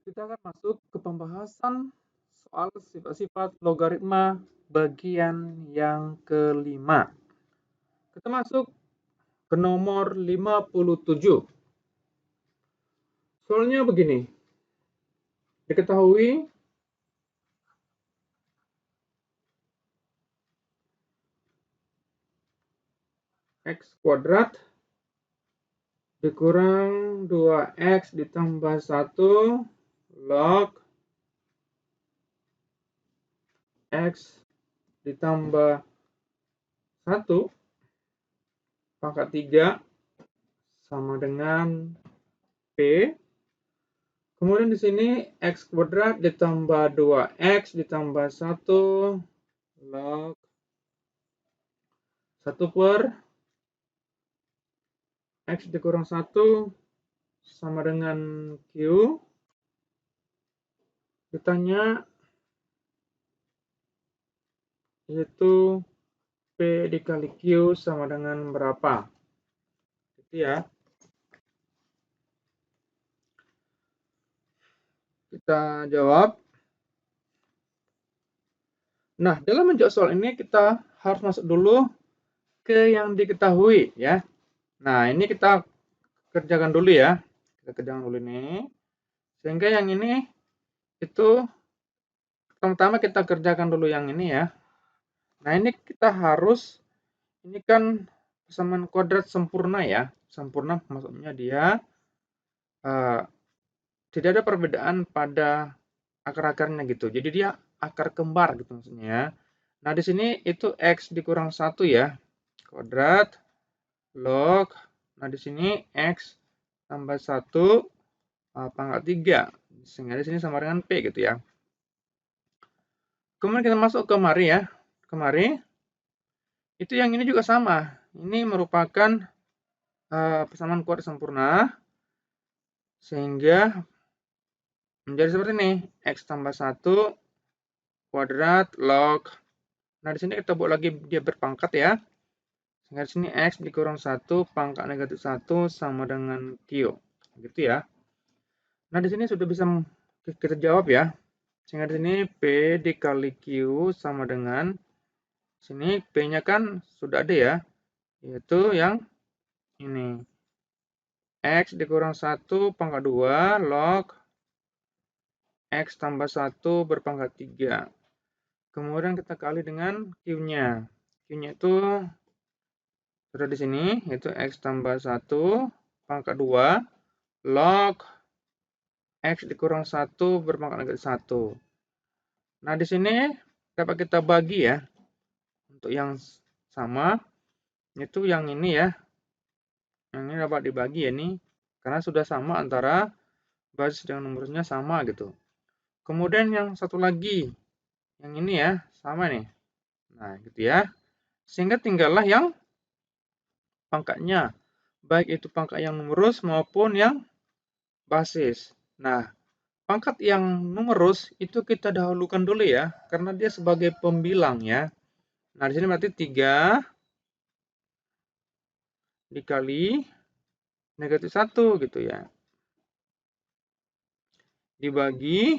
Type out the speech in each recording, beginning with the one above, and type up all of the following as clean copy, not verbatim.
Kita akan masuk ke pembahasan soal sifat-sifat logaritma bagian yang kelima. Kita masuk ke nomor 57. Soalnya begini, diketahui x kuadrat dikurang 2x ditambah 1 log x ditambah 1 pangkat 3 sama dengan P. Kemudian di sini x kuadrat ditambah 2x ditambah 1 log 1 per x dikurang 1 sama dengan Q. Ditanya yaitu P dikali Q sama dengan berapa. Gitu ya. Kita jawab. Nah, dalam menjawab soal ini kita harus masuk dulu ke yang diketahui ya. Nah, ini kita kerjakan dulu ya. Kita kerjakan dulu ini. Sehingga yang ini itu pertama kita kerjakan dulu yang ini ya. Nah, ini kita harus, ini kan persamaan kuadrat sempurna ya. Sempurna maksudnya dia tidak ada perbedaan pada akar-akarnya gitu. Jadi dia akar kembar gitu maksudnya. Nah, di sini itu x dikurang 1 ya. Kuadrat log. Nah, di sini x tambah 1 pangkat 3. Sehingga di sini sama dengan P gitu ya. Kemudian kita masuk ke mari ya. Kemari. Itu yang ini juga sama. Ini merupakan persamaan kuadrat sempurna. Sehingga menjadi seperti ini. X tambah 1 kuadrat log. Nah, di sini kita buat lagi dia berpangkat ya. Sehingga di sini x dikurang 1 pangkat negatif 1 sama dengan Q. Gitu ya. Nah, di sini sudah bisa kita jawab ya. Sehingga di sini P dikali Q sama dengan sini P-nya kan sudah ada ya. Yaitu yang ini. X dikurang 1 pangkat 2 log X tambah 1 berpangkat 3. Kemudian kita kali dengan Q-nya. Q-nya itu sudah di sini, yaitu X tambah 1 pangkat 2 log X dikurang 1 berpangkat negatif 1. Nah, di sini dapat kita bagi ya. Untuk yang sama, itu yang ini ya. Yang ini dapat dibagi ya ini. Karena sudah sama antara basis dengan nomornya sama gitu. Kemudian yang satu lagi. Yang ini ya, sama nih. Nah, gitu ya. Sehingga tinggallah yang pangkatnya. Baik itu pangkat yang numerus maupun yang basis. Nah, pangkat yang numerus itu kita dahulukan dulu ya, karena dia sebagai pembilang ya. Nah, di sini berarti 3 dikali negatif 1 gitu ya. Dibagi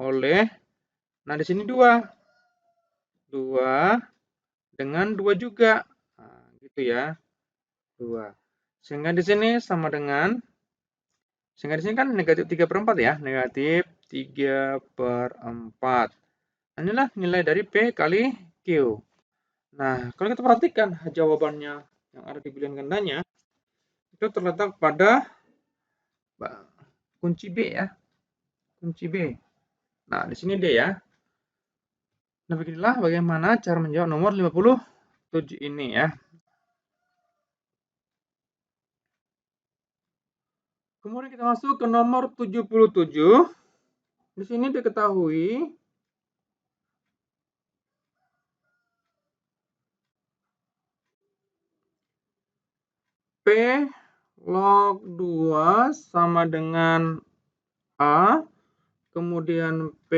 oleh, nah di sini 2. 2 dengan 2 juga. Nah, gitu ya. 2. Sehingga di sini sama dengan, sehingga di sini kan negatif 3/4 ya. Negatif 3/4. Nah, inilah nilai dari P kali Q. Nah, kalau kita perhatikan jawabannya yang ada di pilihan gandanya, itu terletak pada kunci B ya. Kunci B. Nah, di sini D ya. Nah, beginilah bagaimana cara menjawab nomor 57 ini ya. Kemudian kita masuk ke nomor 77. Di sini diketahui P log 2 sama dengan A. Kemudian P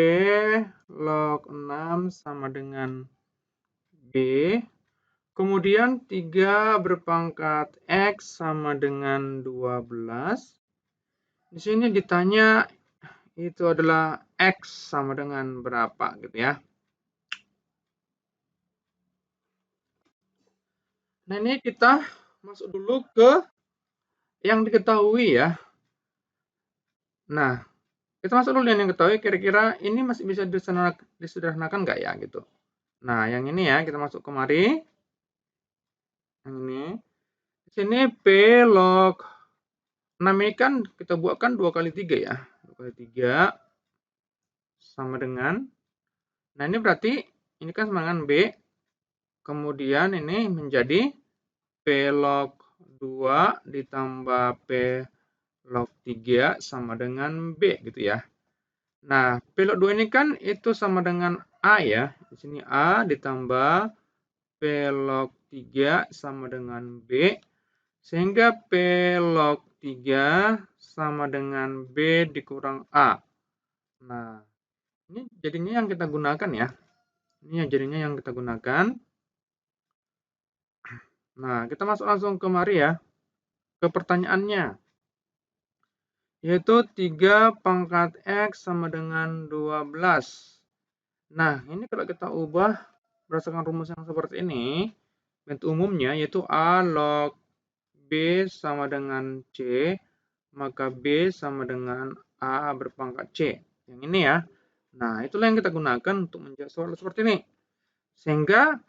log 6 sama dengan B. Kemudian 3 berpangkat X sama dengan 12. Di sini ditanya itu adalah X sama dengan berapa gitu ya. Nah, ini kita masuk dulu ke yang diketahui ya. Nah, kita masuk dulu yang diketahui, kira-kira ini masih bisa disederhanakan nggak ya gitu. Nah, yang ini ya, kita masuk kemari. Yang ini. Di sini P log 6 ini kan kita buatkan 2 kali 3 ya. 2 kali 3 sama dengan, nah ini berarti ini kan sama dengan B. Kemudian ini menjadi P log 2 ditambah P log 3 sama dengan B gitu ya. Nah, P log 2 ini kan itu sama dengan A ya. Di sini A ditambah P log 3 sama dengan B. Sehingga P log 3 sama dengan B dikurang A. Nah, ini jadinya yang kita gunakan ya. Ini jadinya yang kita gunakan. Nah, kita masuk langsung ke mari ya. Ke pertanyaannya. Yaitu 3 pangkat X sama dengan 12. Nah, ini kalau kita ubah berdasarkan rumus yang seperti ini, bentuk umumnya yaitu A log B sama dengan C, maka B sama dengan A berpangkat C. Yang ini ya. Nah, itulah yang kita gunakan untuk menjawab soal seperti ini. Sehingga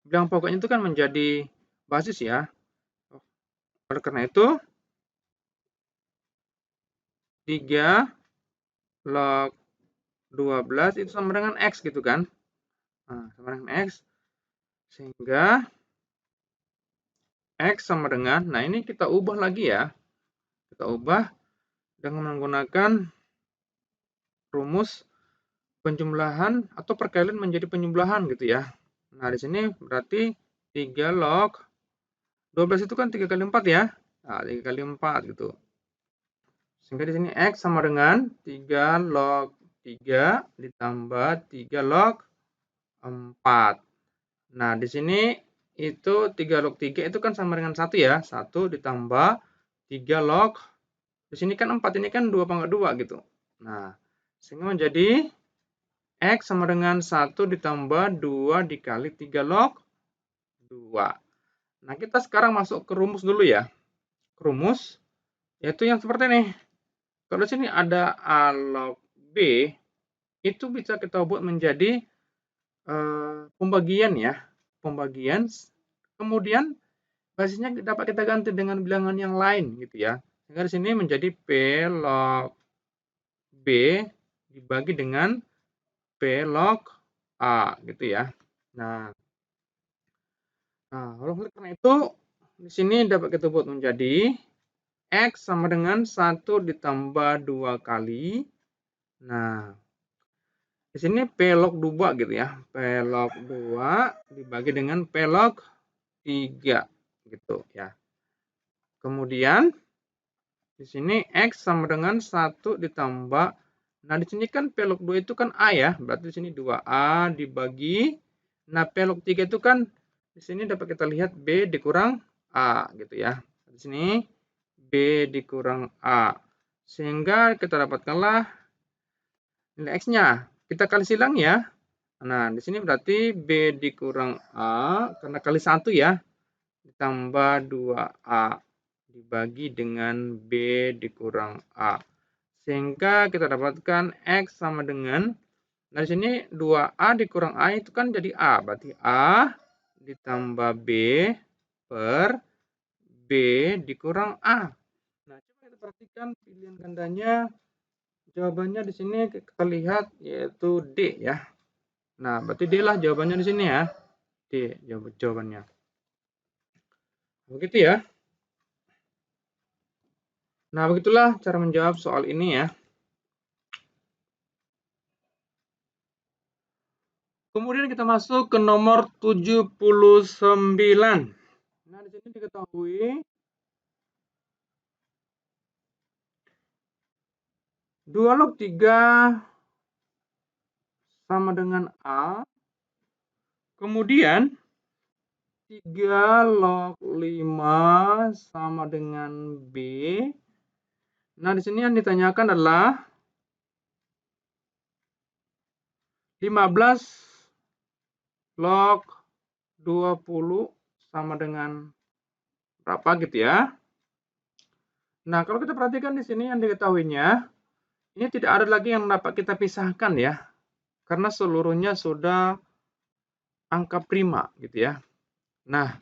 bilangan pokoknya itu kan menjadi basis ya. Oleh karena itu, 3 log 12 itu sama dengan X gitu kan. Nah, sama dengan X. Sehingga X sama dengan, nah ini kita ubah lagi ya. Kita ubah dengan menggunakan rumus penjumlahan atau perkalian menjadi penjumlahan gitu ya. Nah, di sini berarti 3 log 12 itu kan 3 kali 4 ya. Nah, 3 kali 4 gitu. Sehingga di sini X sama dengan 3 log 3 ditambah 3 log 4. Nah, di sini itu 3 log 3 itu kan sama dengan 1 ya. 1 ditambah 3 log, di sini kan 4, ini kan 2 pangkat 2 gitu. Nah, sehingga menjadi X sama dengan 1 ditambah 2 dikali 3 log 2. Nah, kita sekarang masuk ke rumus dulu ya. Rumus, yaitu yang seperti ini. Kalau di sini ada A log B, itu bisa kita buat menjadi pembagian ya. Pembagian, kemudian basisnya dapat kita ganti dengan bilangan yang lain gitu ya. Sehingga di sini menjadi P log B dibagi dengan P log A gitu ya. Nah, oleh karena itu di sini dapat kita buat menjadi X sama dengan 1 ditambah 2 kali. Nah, di sini P log 2 gitu ya. P log 2 dibagi dengan P log 3 gitu ya. Kemudian di sini X sama dengan 1 ditambah, nah di sini kan P log 2 itu kan A ya, berarti di sini 2A dibagi, nah P log 3 itu kan di sini dapat kita lihat B dikurang A gitu ya. Di sini B dikurang A. Sehingga kita dapatkanlah nilai X-nya. Kita kali silang ya. Nah, di sini berarti B dikurang A, karena kali 1 ya, ditambah 2A dibagi dengan B dikurang A. Sehingga kita dapatkan X sama dengan, nah di sini 2A dikurang A itu kan jadi A. Berarti A ditambah B per B dikurang A. Nah, coba kita perhatikan pilihan gandanya. Jawabannya di sini kita lihat yaitu D ya. Nah, berarti D lah jawabannya di sini ya. D jawabannya. Begitu ya. Nah, begitulah cara menjawab soal ini ya. Kemudian kita masuk ke nomor 79. Nah, di sini diketahui 2 log 3 sama dengan A. Kemudian 3 log 5 sama dengan B. Nah, di sini yang ditanyakan adalah 15 log 20 sama dengan berapa gitu ya. Nah, kalau kita perhatikan di sini yang diketahuinya, ini tidak ada lagi yang dapat kita pisahkan ya, karena seluruhnya sudah angka prima gitu ya. Nah,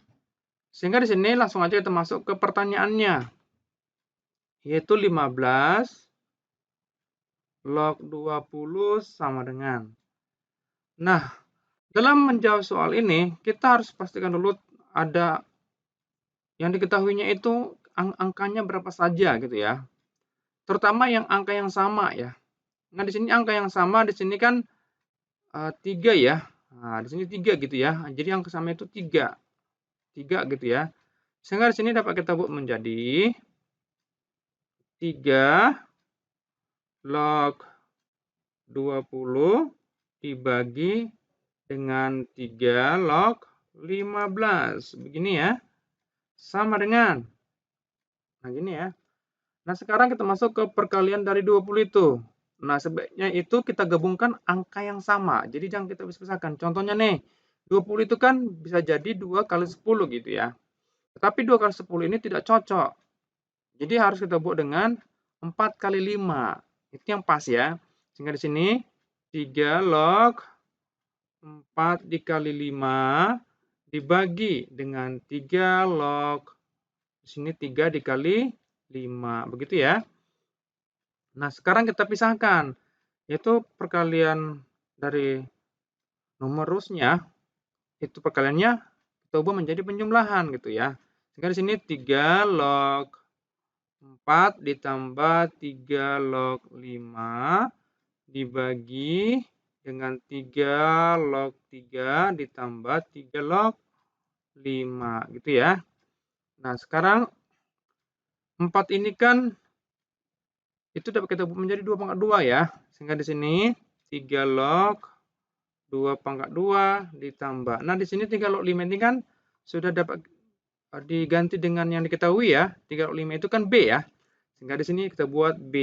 sehingga di sini langsung aja kita masuk ke pertanyaannya, yaitu 15 log 20 sama dengan. Nah, dalam menjawab soal ini, kita harus pastikan dulu ada yang diketahuinya itu angkanya berapa saja gitu ya. Terutama yang angka yang sama ya. Nah, di sini angka yang sama di sini kan 3 ya. Nah, di sini 3 gitu ya. Jadi angka sama itu 3. 3 gitu ya. Sehingga di sini dapat kita buat menjadi 3 log 20 dibagi dengan 3 log 15. Begini ya. Sama dengan. Nah, gini ya. Nah, sekarang kita masuk ke perkalian dari 20 itu. Nah, sebaiknya itu kita gabungkan angka yang sama. Jadi jangan kita pisah-pisahkan. Contohnya nih, 20 itu kan bisa jadi 2 kali 10 gitu ya. Tetapi 2 kali 10 ini tidak cocok. Jadi harus kita buat dengan 4 kali 5. Itu yang pas ya. Sehingga di sini 3 log 4 dikali 5 dibagi dengan 3 log. Di sini 3 dikali 5. Begitu ya. Nah, sekarang kita pisahkan. Yaitu perkalian dari nomor rumusnya, itu perkaliannya kita ubah menjadi penjumlahan gitu ya. Sehingga di sini 3 log 4 ditambah 3 log 5 dibagi dengan 3 log 3 ditambah 3 log 5 gitu ya. Nah, sekarang 4 ini kan itu dapat kita ubah menjadi 2 pangkat 2 ya. Sehingga di sini 3 log 2 pangkat 2 ditambah. Nah, di sini 3 log 5 ini kan sudah dapat diganti dengan yang diketahui ya. 3 log 5 itu kan B ya. Sehingga di sini kita buat B.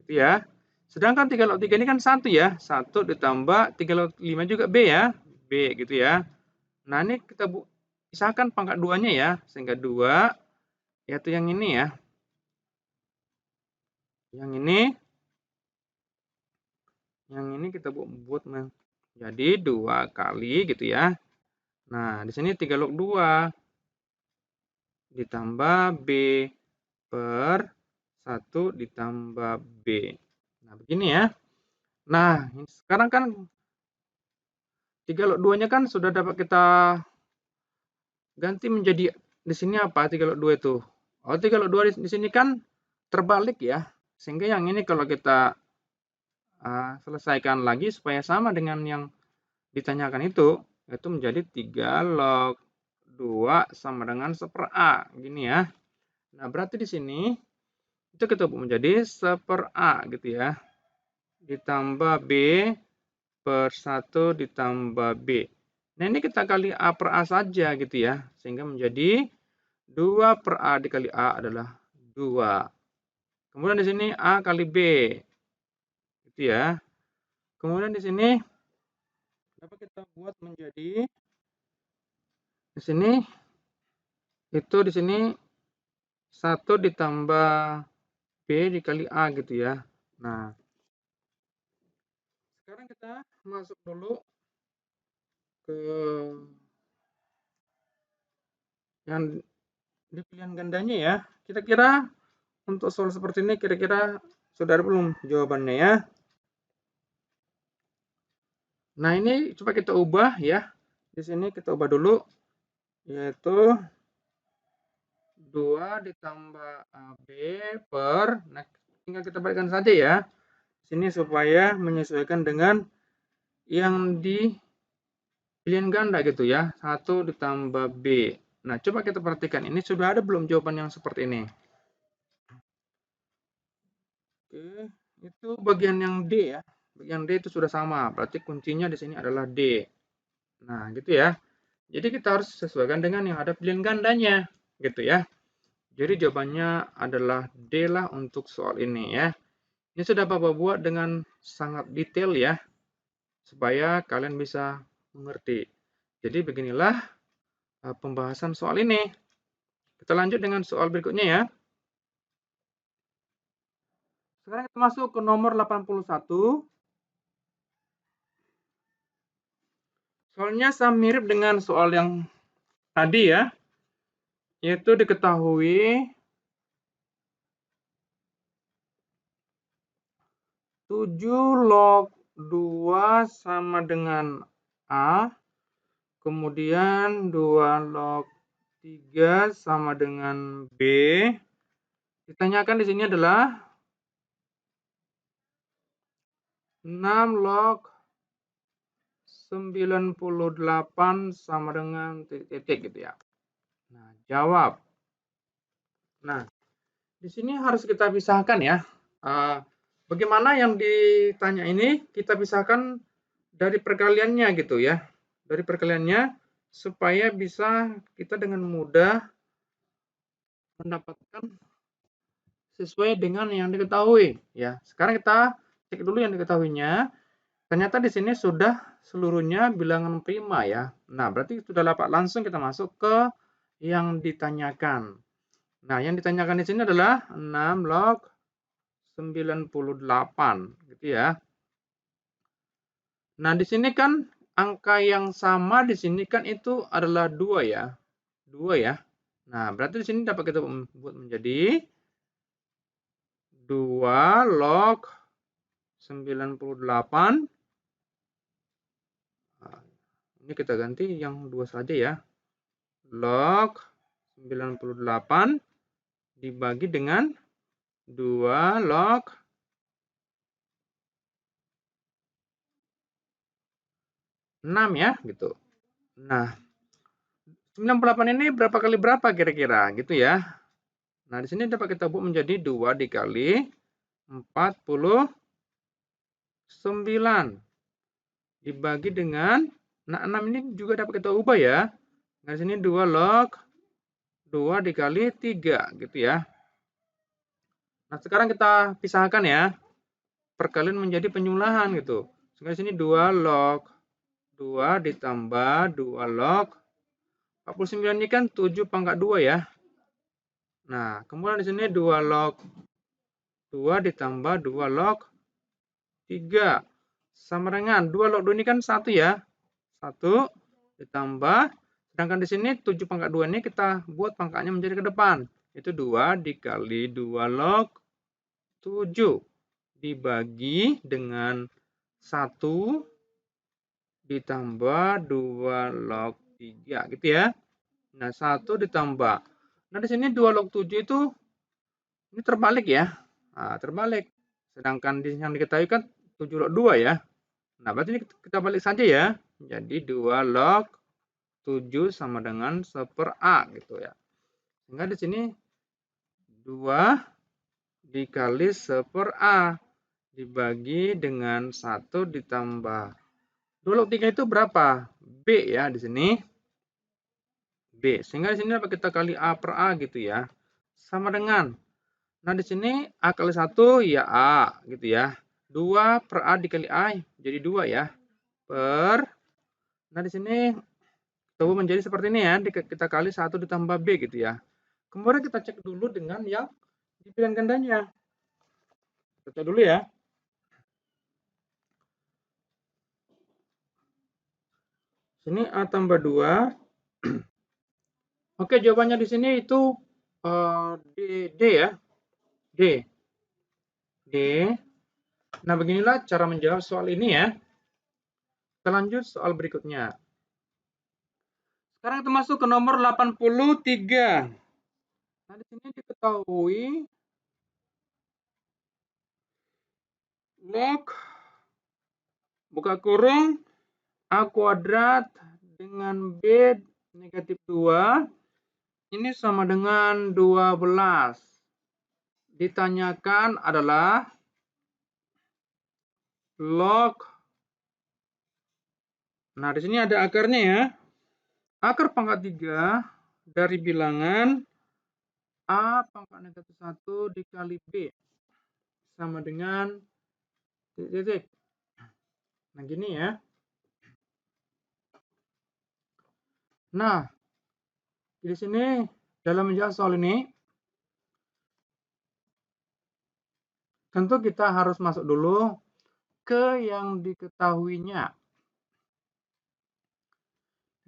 Gitu ya. Sedangkan 3 log 3 ini kan 1 ya. 1 ditambah 3 log 5 juga B ya. B gitu ya. Nah, ini kita pisahkan pangkat 2-nya ya. Sehingga 2 yaitu yang ini ya. Yang ini kita buat menjadi 2 kali gitu ya. Nah, di sini 3 log 2 ditambah B per 1 ditambah B. Nah, begini ya. Nah, sekarang kan 3 log 2-nya kan sudah dapat kita ganti menjadi di sini apa 3 log 2 itu? Oh, 3 log 2 di sini kan terbalik ya. Sehingga yang ini kalau kita selesaikan lagi supaya sama dengan yang ditanyakan itu menjadi 3 log 2 sama dengan 1/A. Gini ya. Nah, berarti di sini itu kita buat menjadi 1/A gitu ya. Ditambah B per 1 ditambah B. Nah, ini kita kali A per A saja gitu ya. Sehingga menjadi 2 per A dikali A adalah 2. Kemudian di sini A kali B. Gitu ya. Kemudian di sini dapat kita buat menjadi di sini itu di sini 1 ditambah B dikali A gitu ya. Nah, sekarang kita masuk dulu ke yang di pilihan gandanya ya. Kira-kira untuk soal seperti ini kira-kira sudah ada belum jawabannya ya? Nah, ini coba kita ubah ya. Di sini kita ubah dulu yaitu 2 ditambah AB per, nah tinggal kita balikkan saja ya. Sini supaya menyesuaikan dengan yang di pilihan ganda gitu ya. 1 ditambah B. Nah, coba kita perhatikan ini sudah ada belum jawaban yang seperti ini? Oke, itu bagian yang D ya. Bagian D itu sudah sama, berarti kuncinya di sini adalah D. Nah, gitu ya. Jadi kita harus sesuaikan dengan yang ada pilihan gandanya, gitu ya. Jadi jawabannya adalah D lah untuk soal ini ya. Ini sudah Bapak buat dengan sangat detail ya, supaya kalian bisa mengerti. Jadi beginilah pembahasan soal ini. Kita lanjut dengan soal berikutnya ya. Sekarang kita masuk ke nomor 81. Soalnya sama mirip dengan soal yang tadi ya, yaitu diketahui 7 log 2 sama dengan A, kemudian 2 log 3 sama dengan B. Ditanyakan di sini adalah 6 log 98 sama dengan titik gitu ya. Nah, jawab. Nah, di sini harus kita pisahkan ya. Bagaimana yang ditanya ini kita pisahkan dari perkaliannya gitu ya. Dari perkaliannya supaya bisa kita dengan mudah mendapatkan sesuai dengan yang diketahui ya. Sekarang kita cek dulu yang diketahuinya. Ternyata di sini sudah seluruhnya bilangan prima ya. Nah, berarti sudah dapat langsung kita masuk ke yang ditanyakan. Nah, yang ditanyakan di sini adalah 6 log 98 gitu ya. Nah, di sini kan angka yang sama di sini kan itu adalah 2 ya. 2 ya. Nah, berarti di sini dapat kita buat menjadi 2 log 98. Nah, ini kita ganti yang 2 saja ya. Log 98 dibagi dengan 2 log 6 ya, gitu. Nah, 98 ini berapa kali berapa kira-kira gitu ya. Nah, di sini dapat kita buat menjadi 2 dikali 49 dibagi dengan, nah 6 ini juga dapat kita ubah ya. Nah, di sini 2 log 2 dikali 3 gitu ya. Nah, sekarang kita pisahkan ya. Perkalian menjadi penjumlahan gitu. Sekarang di sini 2 log 2 ditambah 2 log 49 ini kan 7 pangkat 2 ya. Nah, kemudian di sini 2 log 2 ditambah 2 log 3 sama dengan 2 log 2 ini kan 1 ya. 1 ditambah, sedangkan di sini 7 pangkat 2 ini kita buat pangkatnya menjadi ke depan. Itu 2 dikali 2 log 7 dibagi dengan 1 ditambah 2 log 3 gitu ya. Nah, 1 ditambah. Nah, di sini 2 log 7 itu ini terbalik ya. Nah, terbalik. Sedangkan di yang diketahui kan 7 log 2 ya. Nah, berarti ini kita balik saja ya. Jadi 2 log 7 sama dengan 1/A gitu ya. Sehingga di sini 2 dikali 1/A dibagi dengan 1 ditambah 2 log 3 itu berapa? B ya di sini. B. Sehingga di sini dapat kita kali A/A gitu ya. Sama dengan, nah di sini A kali 1 ya A gitu ya. 2/A dikali A jadi 2 ya. Nah di sini coba menjadi seperti ini ya. Kita kali 1 ditambah B gitu ya. Kemudian kita cek dulu dengan yang di pilihan gandanya. Kita cek dulu ya. Sini A tambah 2. Oke, jawabannya di sini itu D ya. D. Nah, beginilah cara menjawab soal ini ya. Kita lanjut soal berikutnya. Sekarang kita masuk ke nomor 83. Nah, di sini diketahui log buka kurung A kuadrat dengan B negatif 2 ini sama dengan 12. Ditanyakan adalah log. Nah, di sini ada akarnya ya. Akar pangkat 3 dari bilangan A pangkat negatif 1 dikali B sama dengan titik. Nah, gini ya. Nah, di sini dalam menjawab soal ini, tentu kita harus masuk dulu ke yang diketahuinya.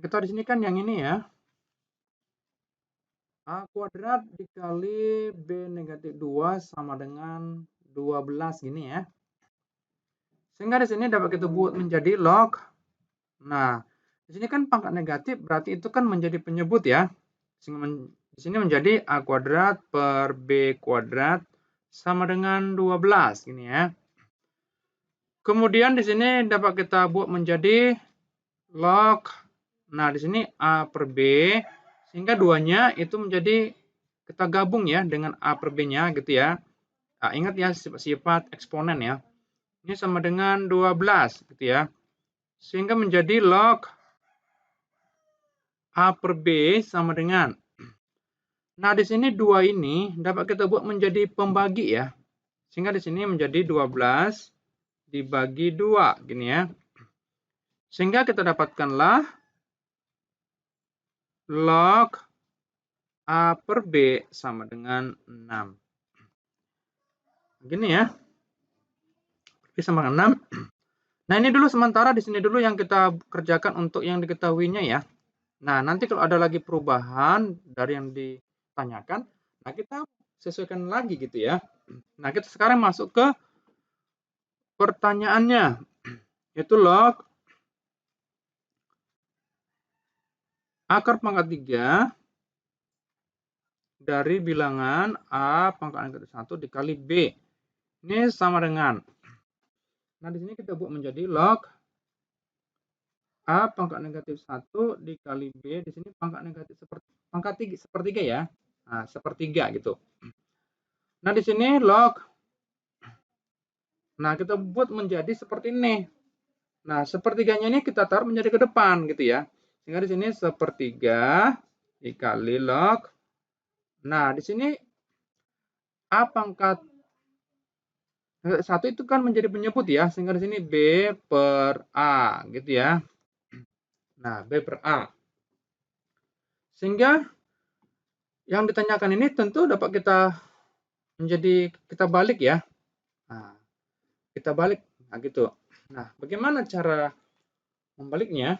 Kita di sini kan yang ini ya. A kuadrat dikali B negatif 2 sama dengan 12 gini ya. Sehingga di sini dapat kita buat menjadi log. Nah, di sini kan pangkat negatif berarti itu kan menjadi penyebut ya. Sehingga di sini menjadi A kuadrat per B kuadrat sama dengan 12 gini ya. Kemudian di sini dapat kita buat menjadi log. Nah, di sini A per B sehingga duanya itu menjadi kita gabung ya dengan A per B-nya gitu ya. Nah, ingat ya sifat eksponen ya. Ini sama dengan 12 gitu ya. Sehingga menjadi log A per B sama dengan. Nah, di sini 2 ini dapat kita buat menjadi pembagi ya. Sehingga di sini menjadi 12 dibagi 2 gini ya. Sehingga kita dapatkanlah log A per B sama dengan 6. Gini ya. B sama dengan 6. Nah, ini dulu sementara di sini dulu yang kita kerjakan untuk yang diketahuinya ya. Nah, nanti kalau ada lagi perubahan dari yang ditanyakan, nah kita sesuaikan lagi gitu ya. Nah, kita sekarang masuk ke pertanyaannya, yaitu log akar pangkat 3 dari bilangan A pangkat negatif 1 dikali B. Ini sama dengan. Nah, di sini kita buat menjadi log A pangkat negatif 1 dikali B. Di sini pangkat negatif sepertiga ya. Nah, sepertiga gitu. Nah, di sini log. Nah, kita buat menjadi seperti ini. Nah, sepertiganya ini kita taruh menjadi ke depan gitu ya. Sehingga di sini sepertiga dikali log. Nah, di sini A pangkat 1 itu kan menjadi penyebut ya. Sehingga di sini B per A gitu ya. Nah, B per A. Sehingga yang ditanyakan ini tentu dapat kita balik ya. Nah, kita balik. Nah, gitu. Nah, bagaimana cara membaliknya?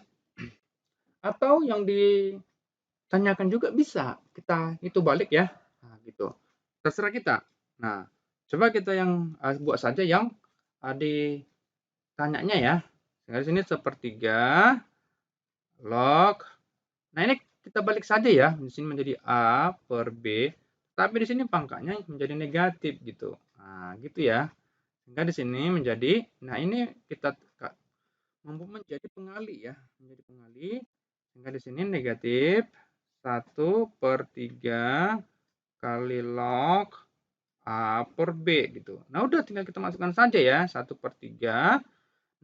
Atau yang ditanyakan juga bisa kita itu balik ya. Nah, gitu. Terserah kita. Nah, coba kita yang buat saja yang ditanyanya ya. Di sini sepertiga log. Nah, ini kita balik saja ya. Di sini menjadi A per B. Tapi di sini pangkatnya menjadi negatif gitu. Nah, gitu ya. Sehingga di sini menjadi, nah ini kita mampu menjadi pengali ya. Menjadi pengali. Sehingga di sini negatif 1 per 3 kali log A per B gitu. Nah, udah tinggal kita masukkan saja ya. 1 per 3.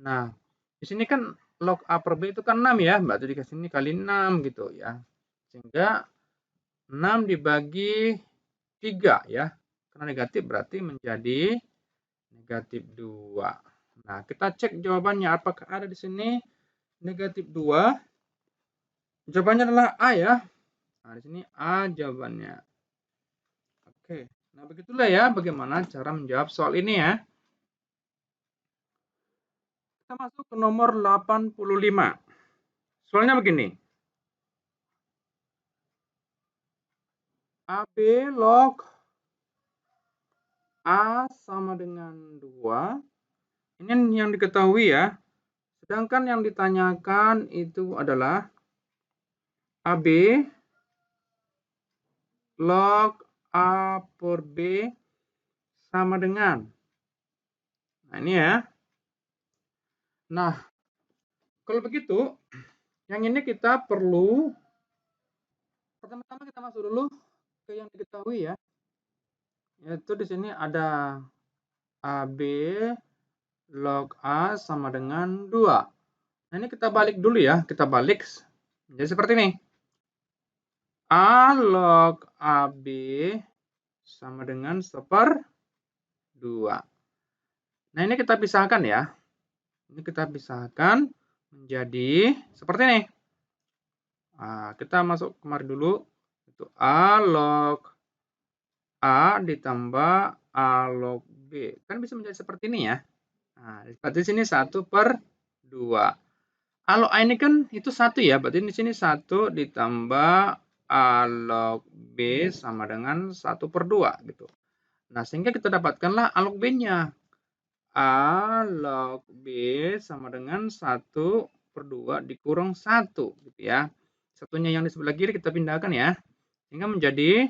Nah, di sini kan log A per B itu kan 6 ya. Berarti dikasih ini kali 6 gitu ya. Sehingga 6 dibagi 3 ya. Karena negatif berarti menjadi negatif 2. Nah, kita cek jawabannya. Apakah ada di sini negatif 2? Jawabannya adalah A ya. Nah, di sini A jawabannya. Oke. Nah, begitulah ya bagaimana cara menjawab soal ini ya. Kita masuk ke nomor 85. Soalnya begini. AB log A sama dengan 2. Ini yang diketahui ya. Sedangkan yang ditanyakan itu adalah AB log A per B sama dengan. Nah, ini ya. Nah, kalau begitu, yang ini kita perlu pertama-tama kita masuk dulu ke yang diketahui ya. Yaitu di sini ada AB log A sama dengan 2. Nah, ini kita balik dulu ya. Kita balik. Jadi seperti ini. A log AB sama dengan 1/2. Nah, ini kita pisahkan ya. Ini kita pisahkan menjadi seperti ini. Nah, kita masuk kemari dulu. Itu A log A ditambah A log B. Kan bisa menjadi seperti ini ya. Nah, berarti di sini 1/2. A log A ini kan itu 1 ya. Berarti di sini 1 ditambah A log B sama dengan 1/2 gitu. Nah, sehingga kita dapatkanlah A log B-nya. A log B sama dengan 1/2 dikurang 1 gitu ya. Satunya yang di sebelah kiri kita pindahkan ya. Sehingga menjadi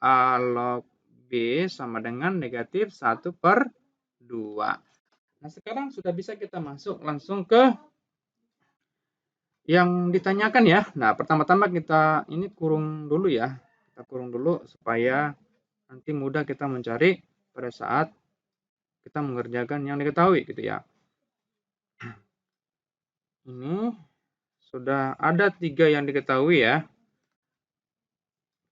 A log B sama dengan negatif 1/2. Nah, sekarang sudah bisa kita masuk langsung ke yang ditanyakan ya. Nah, pertama-tama kita ini kurung dulu ya. Kita kurung dulu supaya nanti mudah kita mencari pada saat kita mengerjakan yang diketahui gitu ya. Ini sudah ada 3 yang diketahui ya.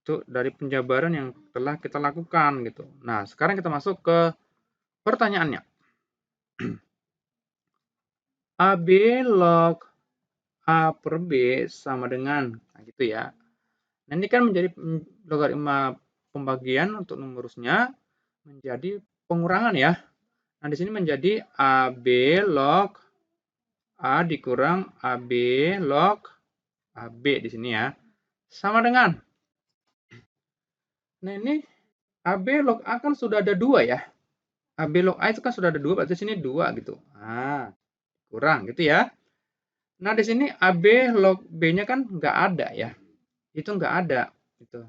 Itu dari penjabaran yang telah kita lakukan gitu. Nah, sekarang kita masuk ke pertanyaannya. AB log A per B sama dengan, nah gitu ya. Nah, ini kan menjadi logaritma pembagian untuk numerusnya menjadi pengurangan ya. Nah, di sini menjadi AB log A dikurang AB log AB di sini ya. Sama dengan. Nah, ini AB log A kan sudah ada 2 ya. AB log A itu kan sudah ada 2, berarti sini 2 gitu. Nah, kurang gitu ya. Nah, di sini AB log B-nya kan nggak ada ya. Itu nggak ada gitu.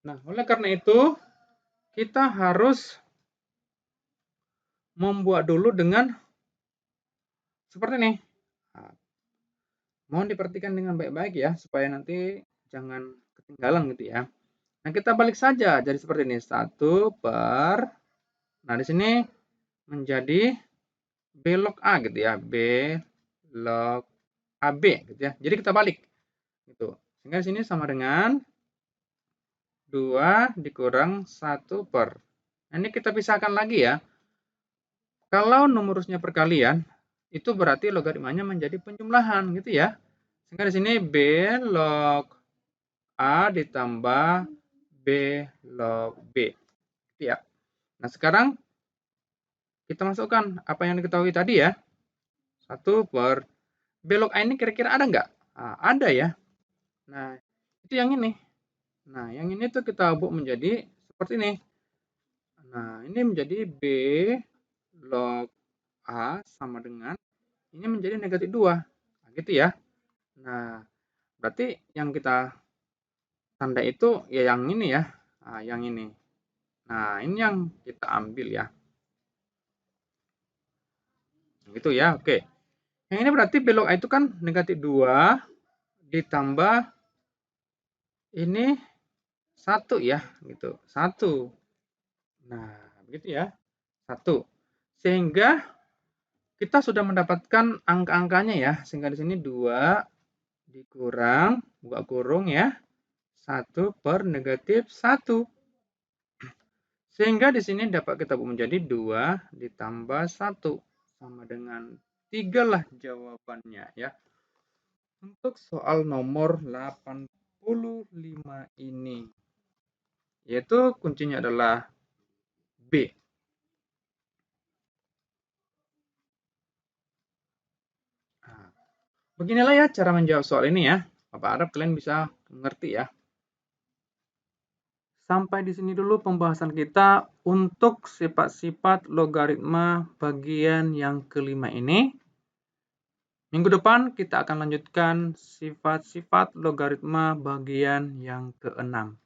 Nah, oleh karena itu kita harus membuat dulu dengan seperti ini. Nah, mohon diperhatikan dengan baik-baik ya, supaya nanti jangan ketinggalan gitu ya. Nah, kita balik saja jadi seperti ini. 1 per, nah di sini menjadi B log A gitu ya. B log AB gitu ya. Jadi kita balik gitu. Sehingga di sini sama dengan 2 dikurang 1 per. Nah, ini kita pisahkan lagi ya. Kalau numerusnya perkalian, itu berarti logaritmanya menjadi penjumlahan gitu ya. Sehingga di sini B log A ditambah B log B. Gitu ya. Nah, sekarang kita masukkan apa yang diketahui tadi ya. 1 per B log A ini kira-kira ada nggak? Nah, ada ya. Nah, itu yang ini. Nah, yang ini tuh kita ubah menjadi seperti ini. Nah, ini menjadi B log A sama dengan ini menjadi negatif 2. Nah, gitu ya. Nah, berarti yang kita tanda itu ya yang ini ya. Nah, yang ini. Nah, ini yang kita ambil ya. Gitu ya, oke. Yang ini berarti B log A itu kan negatif 2 ditambah ini 1 ya, gitu. 1. Nah, begitu ya. 1. Sehingga kita sudah mendapatkan angka-angkanya ya. Sehingga di sini 2 dikurang, buka kurung ya, 1 per negatif 1. Sehingga di sini dapat kita buat menjadi 2 ditambah 1 sama dengan 3 lah jawabannya ya. Untuk soal nomor 85 ini. Yaitu kuncinya adalah B. Nah, beginilah ya cara menjawab soal ini ya. Bapak harap kalian bisa mengerti ya. Sampai di sini dulu pembahasan kita untuk sifat-sifat logaritma bagian yang kelima ini. Minggu depan kita akan lanjutkan sifat-sifat logaritma bagian yang keenam.